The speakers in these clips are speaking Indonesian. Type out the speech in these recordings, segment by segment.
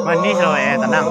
Manis loh ya, tenang.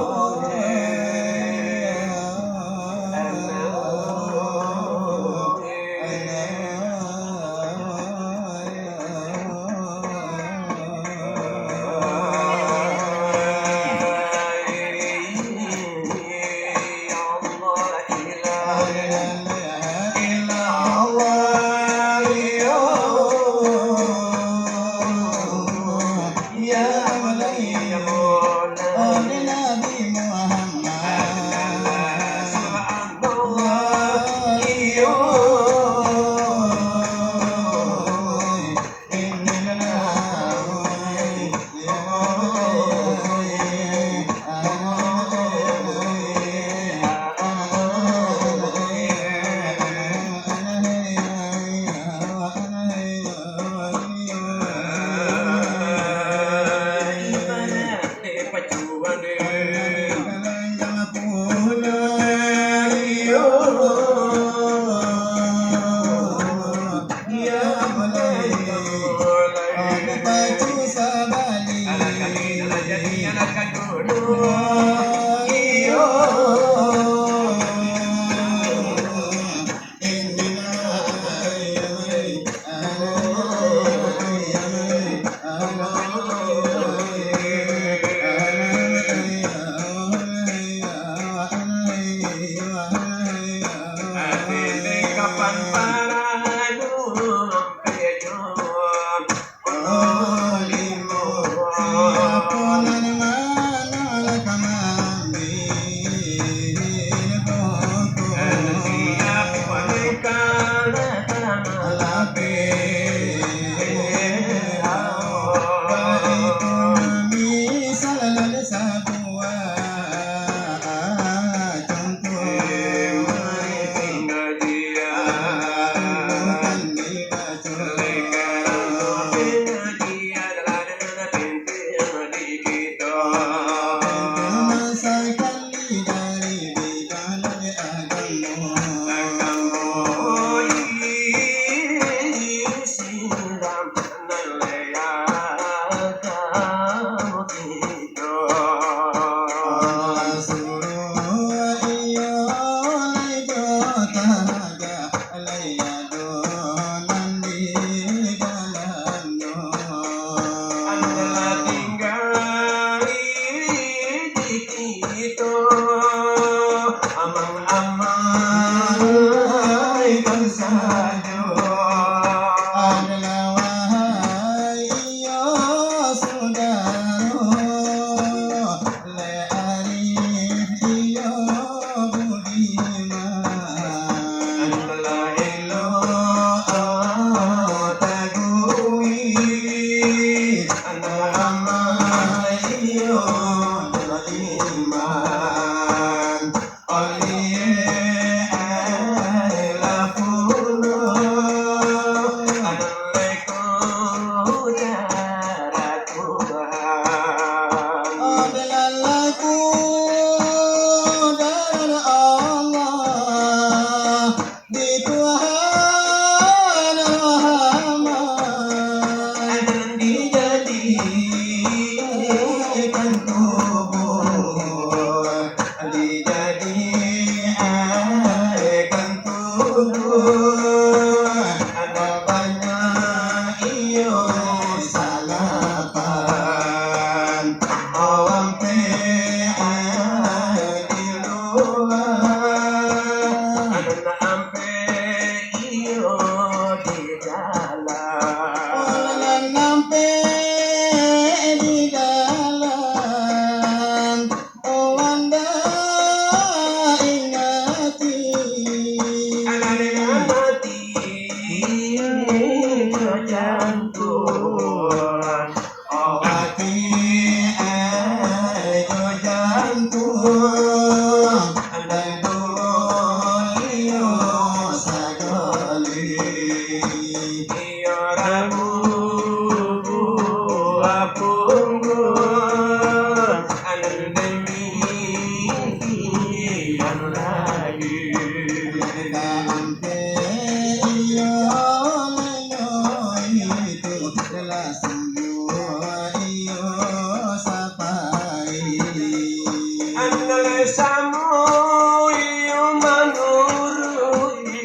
Dengan mati jantung obati jantung dan dolio sagoli iyo rabu apunggu anan demi yang lagi andalai samu iyo manurui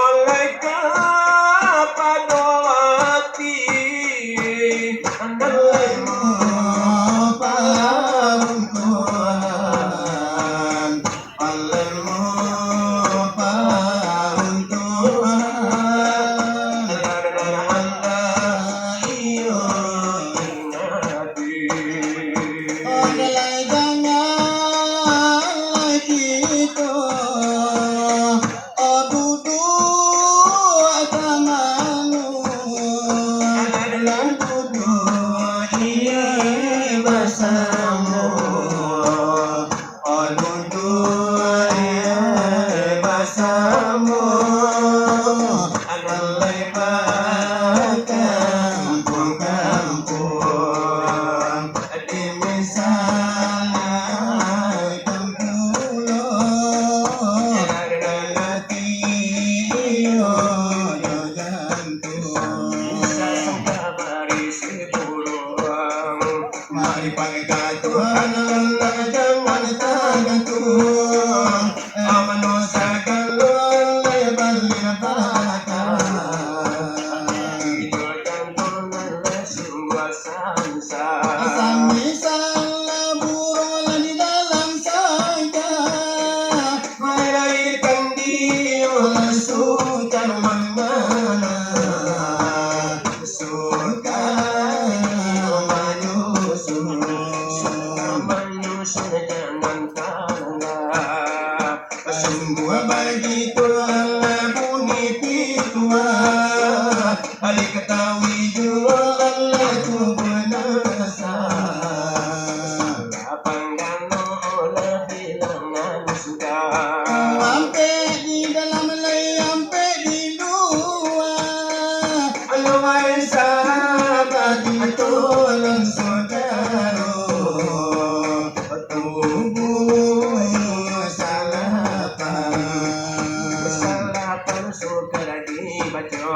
oleh kapadowati andalai mo pauntuhan oleh mo pauntuhan anda iyo ingati oleh jangan kita odudu agamanu adalah dudu iya bersama odudu iya bersama adalah kampung-kampung di misalnya kampulo lelaki iyo jantung kabari siburuang mari pagkatuhan ang jangan tagantung amano sa galon layaban linabatan ito jantung nalasuwasansa asamisan laburolan di dalam saja melahirkan dia sukan mana sukan menyusun jangan kalah semua bagi Tuhan bunyi pitua balik ketahui jualan laku benasa panggano oleh bilangan sudah ampe di dalam lay ampe di luar alawai sahabat ditolong saudara tubuh salapan suka dibaca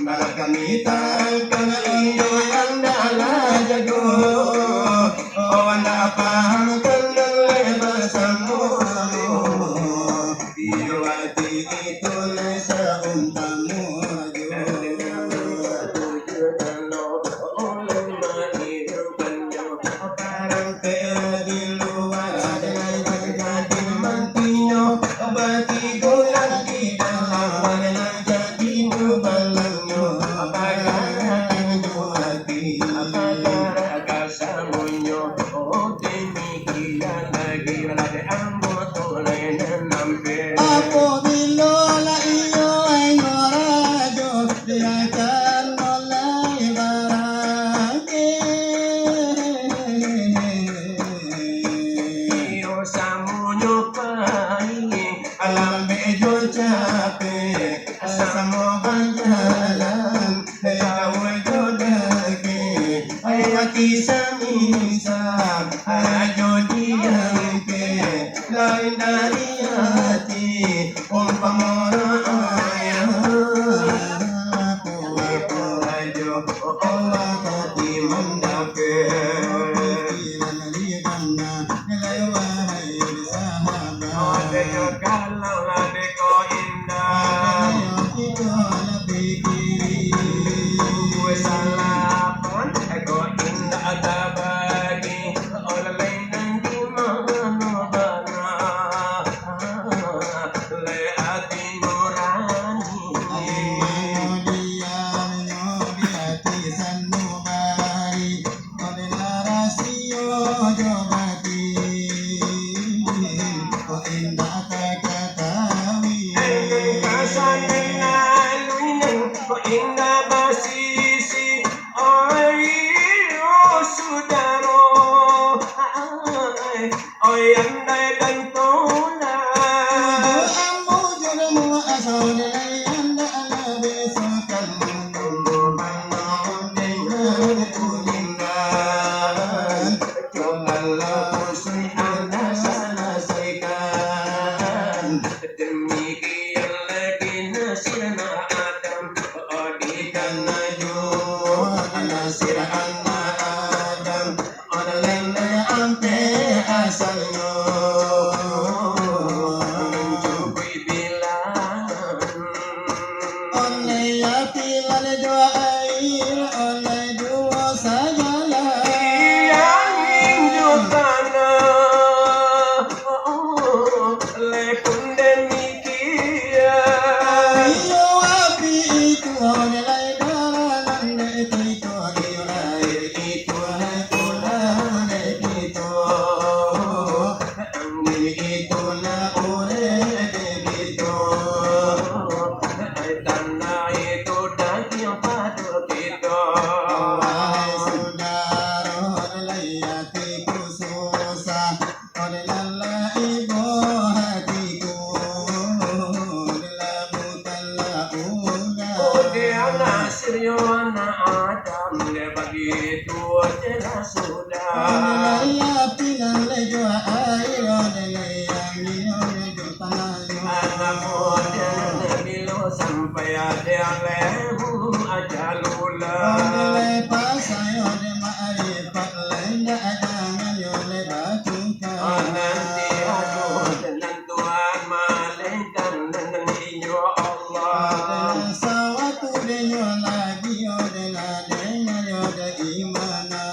dalam kami takkan iyo yang dalam jago oh anda paham kenal lebar samuru iyo hati itu lesa untamu di luar dengan jadi mantinyo bagi golang di dalam dengan jadi balangnya apakah hati apakah kasamunyo oh demikian lagi lagi anggota lain nampe apa bila iyo ay norajo diakan oleh barangke iyo samunyo pai alam bejo capek samo banjalan dayawe jodake ayati samisam ajo diampe lain dari hati umpamora ayah aku ajo Allah hati mendake Adeyo galau adeko indah Gue salapan eko indah ada bagi oleh lain di mana bana le hati nurani Indah kata demikianlah dinasirna Adam odikan nasir anak Adam orang lain ampe asalnya mencubui bilangan oleh yakilan dua air oleh dua sajalah yang hinjuk tanah lepun demikian iyo api itu oleh lain dalam itu iyo air itu tulang itu angin itu na oleh itu tanah itu daging pada kita wahai saudara oleh hatiku susah oleh lelah ibu hatiku lelah bukan udah dia nasir anak Adam dia begitu jelas sudah oleh pinan lejo air oleh yang anak muda bila sampai ada lehu ajalullah oleh pasai oleh ma'rifat lenda adangan oleh batukan nanti aduh dengan Tuhan malaikat dengan inyo Allah sawatu denyo lagi oleh ladenya oleh imana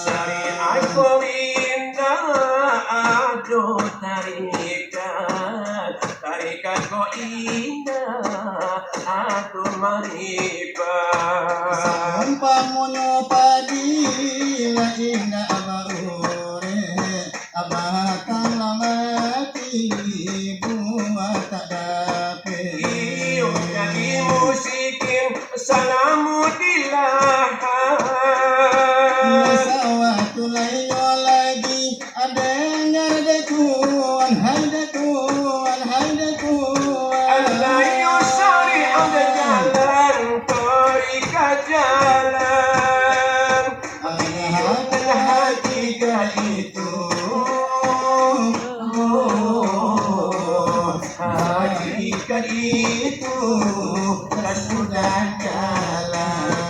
syariat ko indah aduh tarikat ko indah aduh marifat sampamunyo padila indah abaure abakan lamati buat tak dapat iyo jadi musikin salamudillah sawatu layo lagi adanya dekuan hai dekuan Allah yusari ada jalan tarikat jalan ada hatiga itu hatiga itu sudah jalan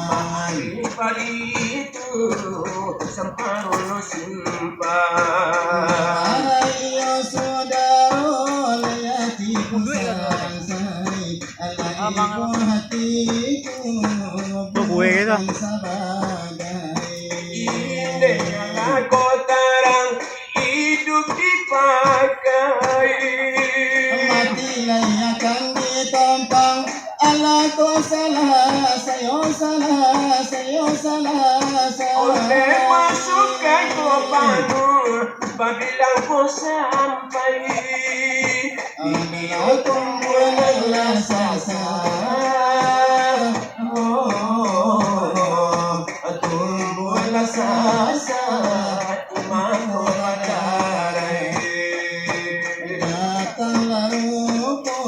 ma'rifat itu semparuh simpan ayo saudara hatiku sangsai alaikum hatiku bukan sebagai ini adalah kotaran hidup dipakai matilah akan ditompang ala ko salah oleh masukkan ko panu babilang ko sampai ini aku mulailah sasar tumbuhlah sasar iman ko padarai datanglah rupa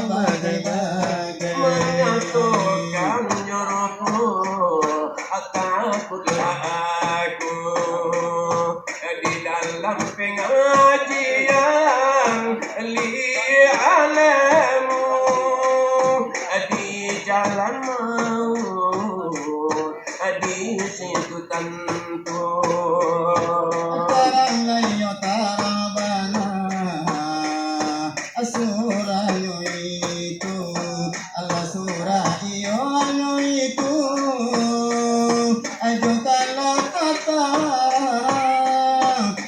bagai-bagai menyatukan nyuruhku takutlah aku di dalam pengajian li'alamu di jalan maut di situ tentu tarang layo tarabana surah itu Allah surah iyo itu ayo kalau kata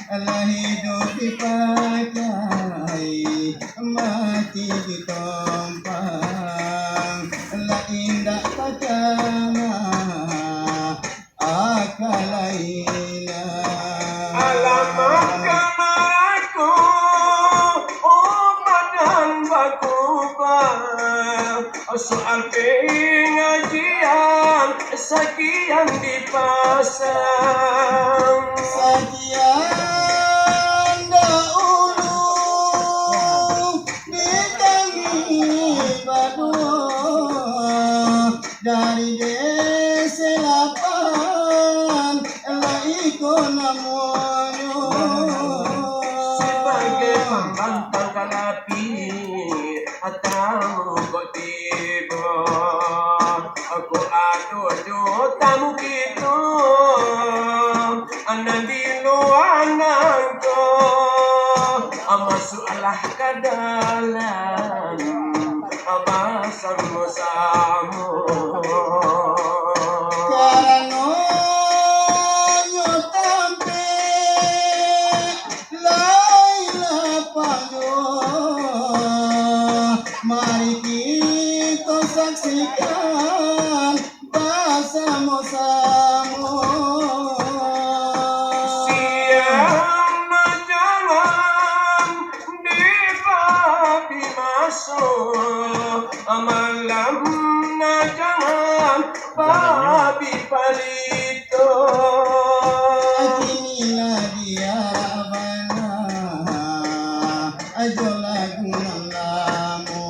Allah hidup dipakai mati ditompang la indah pacana akalaina alamat aku obat dan bakubah soal pengajian sekian dipasang sajian dahulu ditangi badua dari deselapan la iko namonyo sebagai hamba pantang kalapi tamu kok tiba aku aduh tamu gitu nanti lu anakku masuklah ke dalam bersama-sama Karena nyutampe Laila Pado, mari kita saksikan bersama-sama. Siang jangan dibabi masuk, malam jangan babi palito. Kini dia Rabana, ajo lagu nalamu,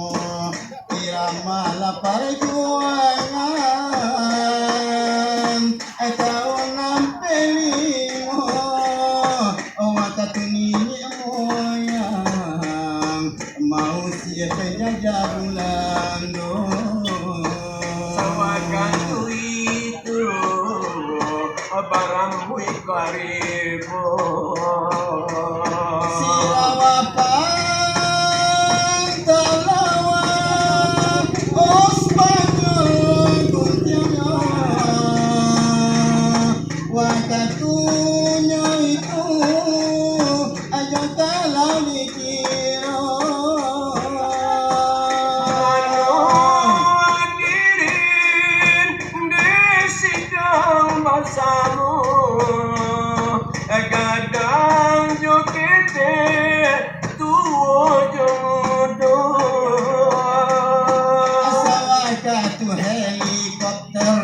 irama lapar juangan, kau nampelimo, watatuni moyang, mau siapa jajar ulando. Waktu itu barang muy karibu Sirawapan talawan Osmanul kuntianya wakatunya itu aja kalau dikira bersama gadang jokete tuo jodoh asawakatu helikopter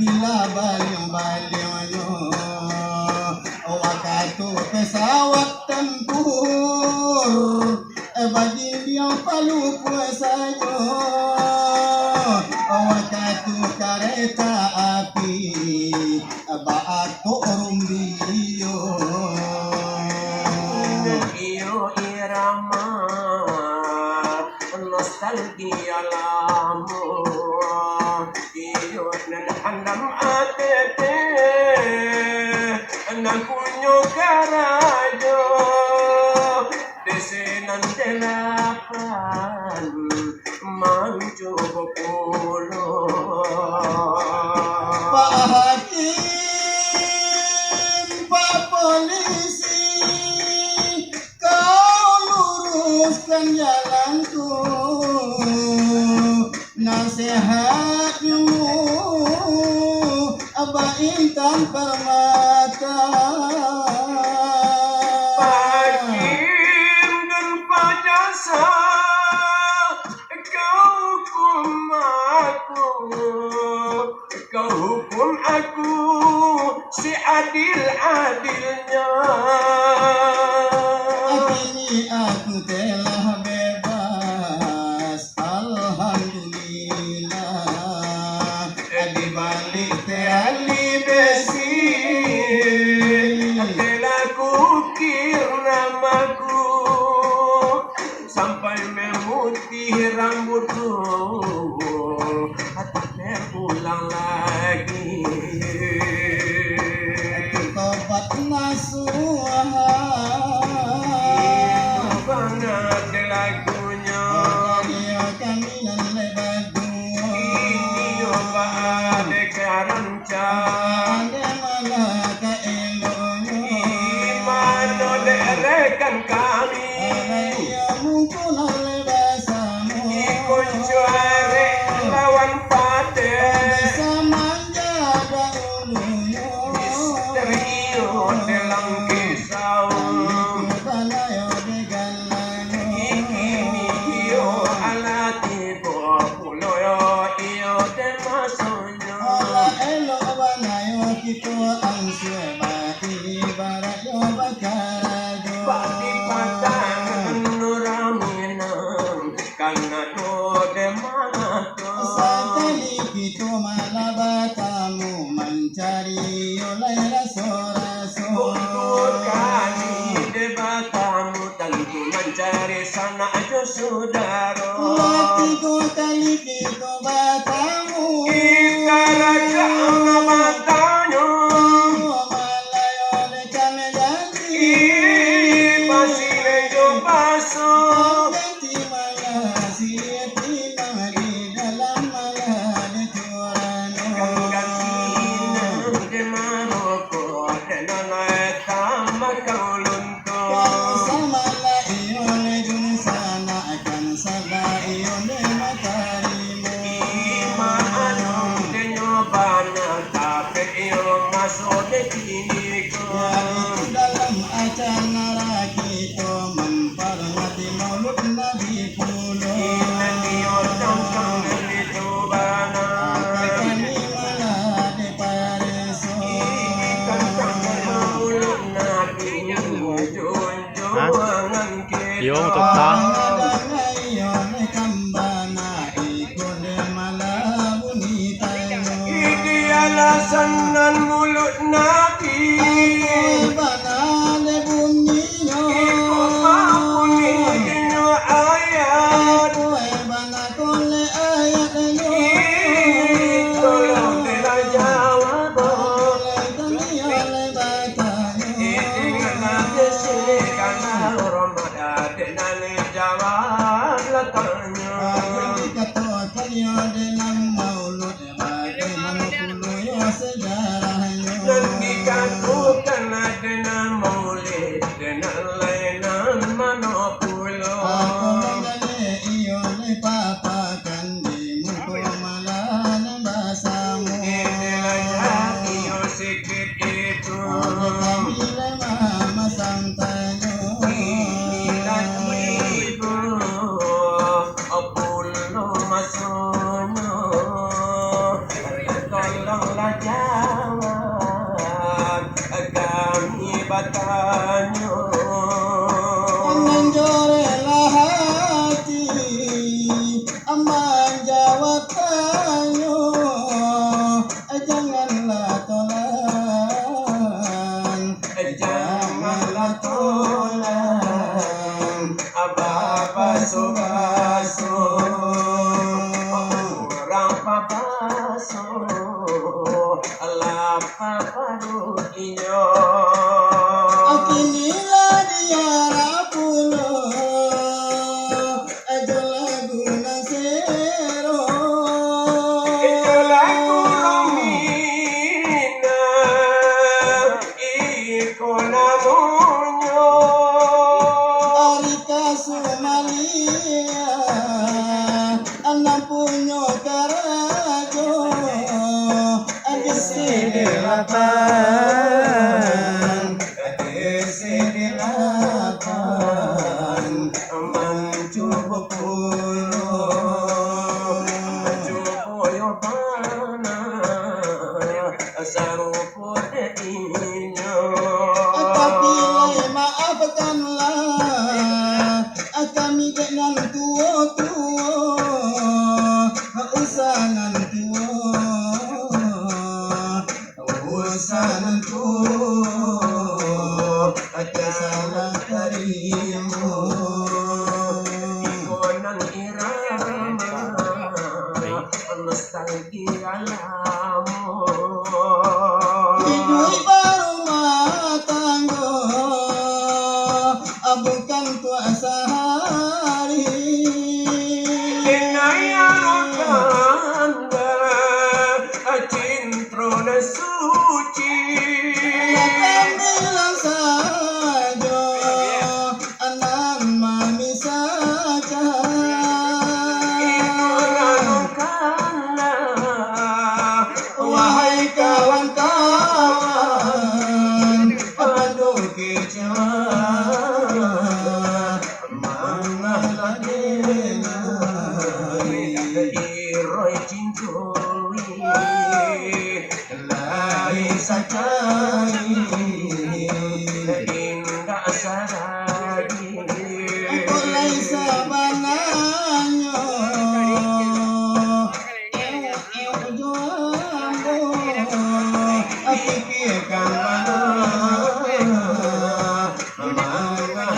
bila baliong-baliongnya wakatu pesawat tempur bagi dia palu puasanya wakatu kereta api baatu rumbiyo iyo irama nostalgia lamu iyo nan handam atete nan kunyo karajo desenan delapan mancoba pulo Pak Hakim, Pak Polisi, kau luruskan jalanku, nasihatmu, Abah Intan Permata. Hakim dan Pak Jasa kau hukum aku si adil-adilnya. Kini aku telah bebas, alhamdulillah. Di balik tali besi, Telah kukir namaku sampai memutih rambutku. Tak terulang lagi. tobat nasuha. Itu banget lagunya. Dia kami nan lebadu. Ini oba ada karanca. Ada malah keelonya. Imano derekan kami. Dia mungkin lebasamu. Ikut juara lawan pate. Bisa menjaga ulunya. Misterius dalam kisah. Balayo de galano. Ikini iyo alati pulo yo iyo de masonyo. Ola elo banayo kito ang suebati barayo bakado. Pati patang nuramina. mencari sana aja saudara. Tiga kali kita bertemu. Kita raja matanya. Malaya dekan janji. Masih lejo pasang. Ganti malah siati nama di dalam malah dicurano. Ganti de Maroko dan naik tambah kau luntur. Sama la iyon jun sana akan sada iyon matarimu. Imanong denyobana tapi iyo masuk de kini ko. Dalam acara kita memperingati Maulid Nabi kuno. Iyo tangkang itu bana. Kami malah di Pareso. Yung tukta. Ngayon kambana ikut malah bunyi tayo. Alasan dan mulut Nabi. Bana bunyinya. Bunyinya ayat. Bana kole ayatnya. Tolong dia jawab. Oleh batanya. Ingatlah bisikan Ramadan dan jawab latanya. Kata kalian dalam maulud bagaimana puluh sejarahnya. Dan dikatakan dengan maulid dengan lainan mana pula. Aku mengenai iyon papakan di muka malah bahasamu. Inilah jadi sikit itu. Kami lemah masang tanya. Inilah ibu apuluh masuknya. Tolonglah jawab kami bertanya. Menjorelah hati aman jawab tanya. Janganlah tolak. Janganlah tolak apa-apa basuh orang basuh apa baru iyo Akinilah dia rapulo aja lagu nasero. itulah kurangina iko namunyo Arika Somalia anak punya karajo agisi dilatan mancubo pulo mancubo yo bana sarupo de inyo tapi maafkanlah kami dengan tua-tua usanan tua salah karimu ikonan irama nostalgia lamo hidup berumah tangga bukan tua sehari. inayarokanda cintrona suci Akan bilang saja anak mami saja. Wahai kawan-kawan, aduh kecewa, manahlah Iroy cincoi lai sajai, indah saragi kulai sabananya, pikirkan mana, manahlah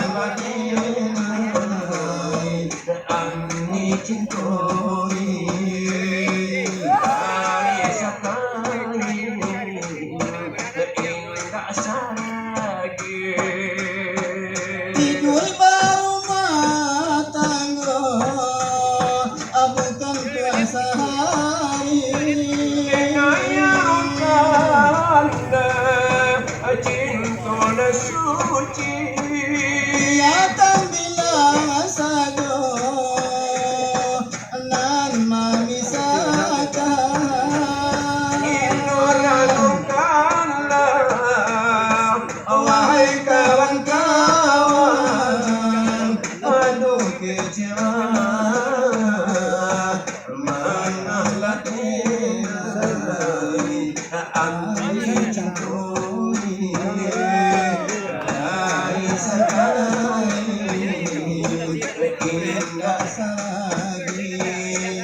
indah saragi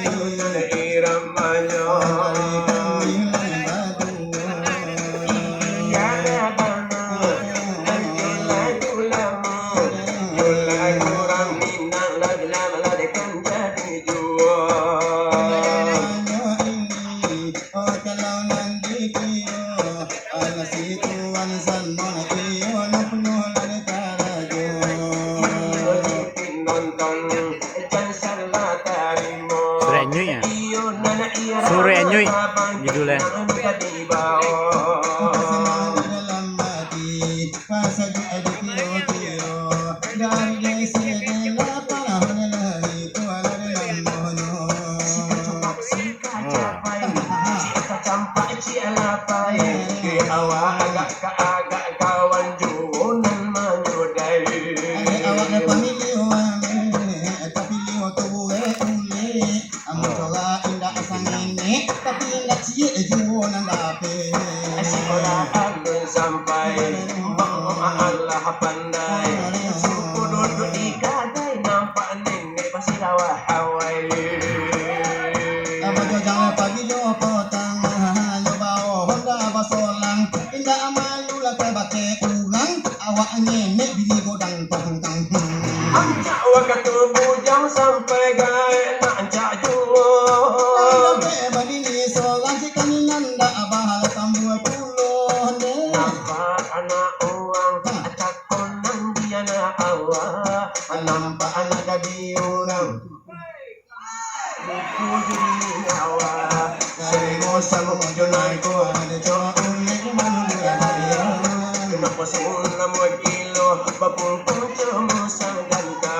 Yunan iramanya Yara bana Yula yulamu Yula kurang minang Ladlam ladekan jadi jua Oh kalau nanti kio ala situan san mona kio na puno lade karajo Nonton Jan sarla tarimo Sure Enyoy ya. Iyo nana iya Sure Enyoy judulnya. Di bawah dalam mati pasaju adik kio kio dari desi dela panah lagi kuala dalam mono Campak cialapai Di awak agak keagak kawan junan menyudai awak na pamilya wame tapi liwa tuwe ule amo coba indah sangine tapi indah cie juo nang dape Sekolah alun sampai Allah pandai Suku duduk di gadai Nampak nenek pasti rawah hawai amo jo jangan pagi jo potang jo bawa honda basolang indah amayu la bate ulang awak nenek bini godang tang tang Ancak waktu bujang sampai gaya nak ancak juo Nampak anak orang takon nang dia nak awak Nampak anak jadi orang Buku jadi awak Seringo sama mujonai ko Kenapa semula mo kilo Bapungkong cuma sangganta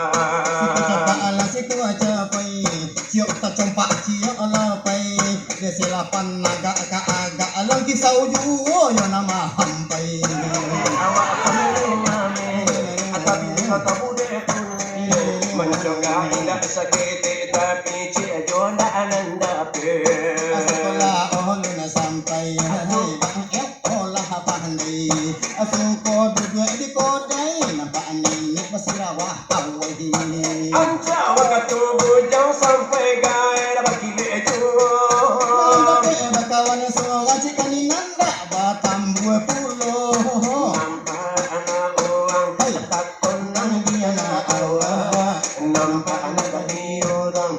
Awak kami mame Atapi kata bude Mencoba indah sakit Tapi cia jonda ananda pe sampai hai bang olah pandai asuko duduk di kodai nampak nenek bersirawah awai Ancak waktu bujang sampai gaya dapat kile bakawan soal cikan nanda batam 20 Nampak anak orang takon nang dia nak awak Nampak anak tadi orang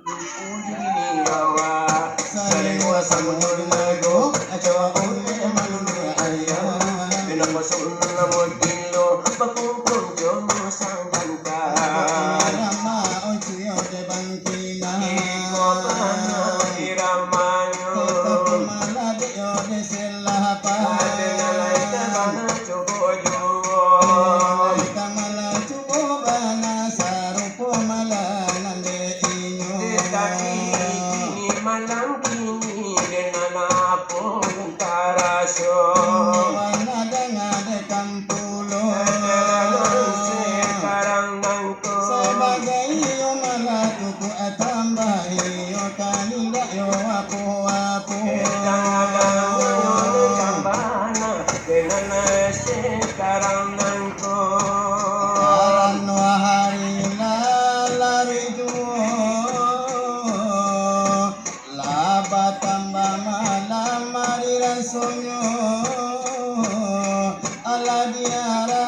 Ujung awak Sering sama nago Acawa ule malu ayah Kenapa sunnah mo kilo Bakungkong jomo sangganta Rama ocio de bangkina Iko pana iramanyo tetapi malah dia de selapa Adenalai tabana cobo juwo kamala cubo bana sarupo malanan de inyo Tetapi kini malam kini dengan apa tarasyo wana dengan de kampulo sekarang nangko sebagai yo malatuku atambah yo kanida yo apo kambana dengan sekarang nangko Arano hari lalari juo laba tambah malam mariran sonyo ala diara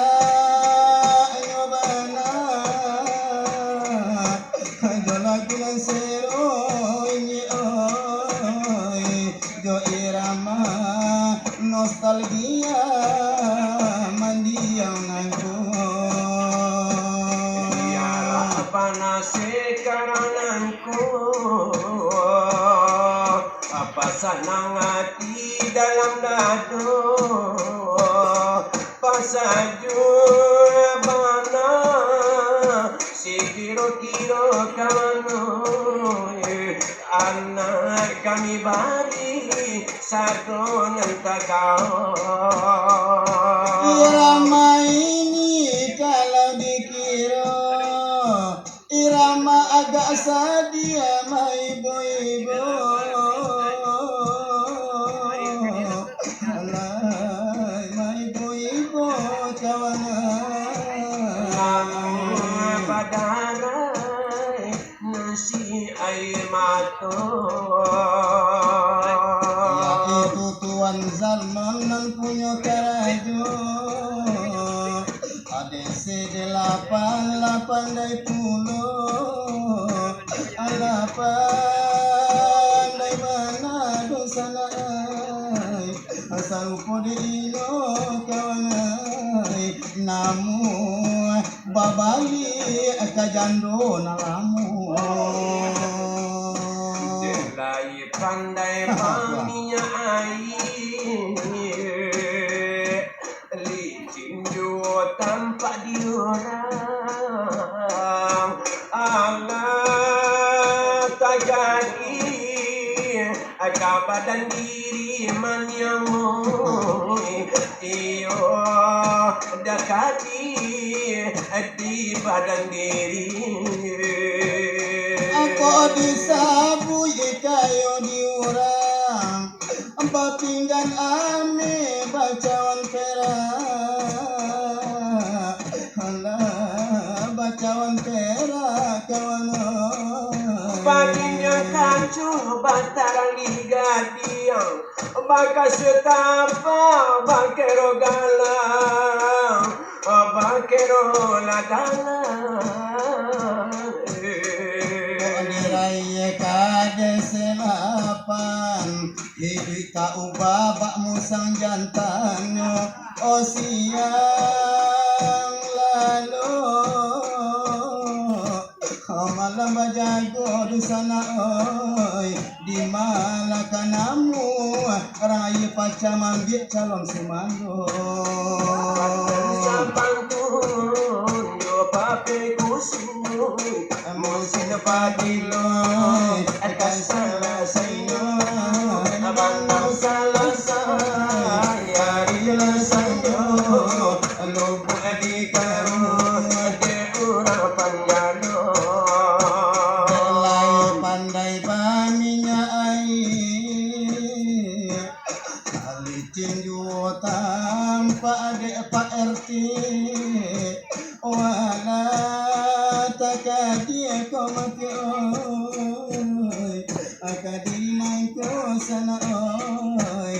ayo bana jolakilan sero ini oi jo irama nostalgia mandiang aku Biarlah panas sekarang nangko Apa senang hati dalam dado Pasajur bana Si kiro-kiro kamano Anak kami bari Satu nantakau irama ini kalau dikira irama agak sadia mai ibu-ibu alai mai ibu-ibu kawan padarai nasi air mata. Yaitu Tuan Zalman nan punya kerajo ADC 88 dari pulau Alapan dari mana dosana asal podi ino kawanai namu babali kajando nalamu Delai pandai paminya air licin jua tampak diorang Allah tak jadi badan diri manyamu iyo dekati di badan diri. Aku disabu kayo diurang Bapinggan ame bacawan perak Alah bacawan perak kawan Paginya kancu bantaran liga diang Baka setapa bakero galang Bakero ladalang Raya kade selapan Hidup tak ubah bak musang jantanyo O siang lalu malam bajago di sana oi di malakanamu raya paca manggil calon semando Sampantun yo pape kusui musin padiloy akan salah sayo abang salah saya ila sayo lupa di karun de urapan jalo pandai paminya air alicin jua tanpa ada Pak RT wala takadia kau mati oi akadinai ko sana oi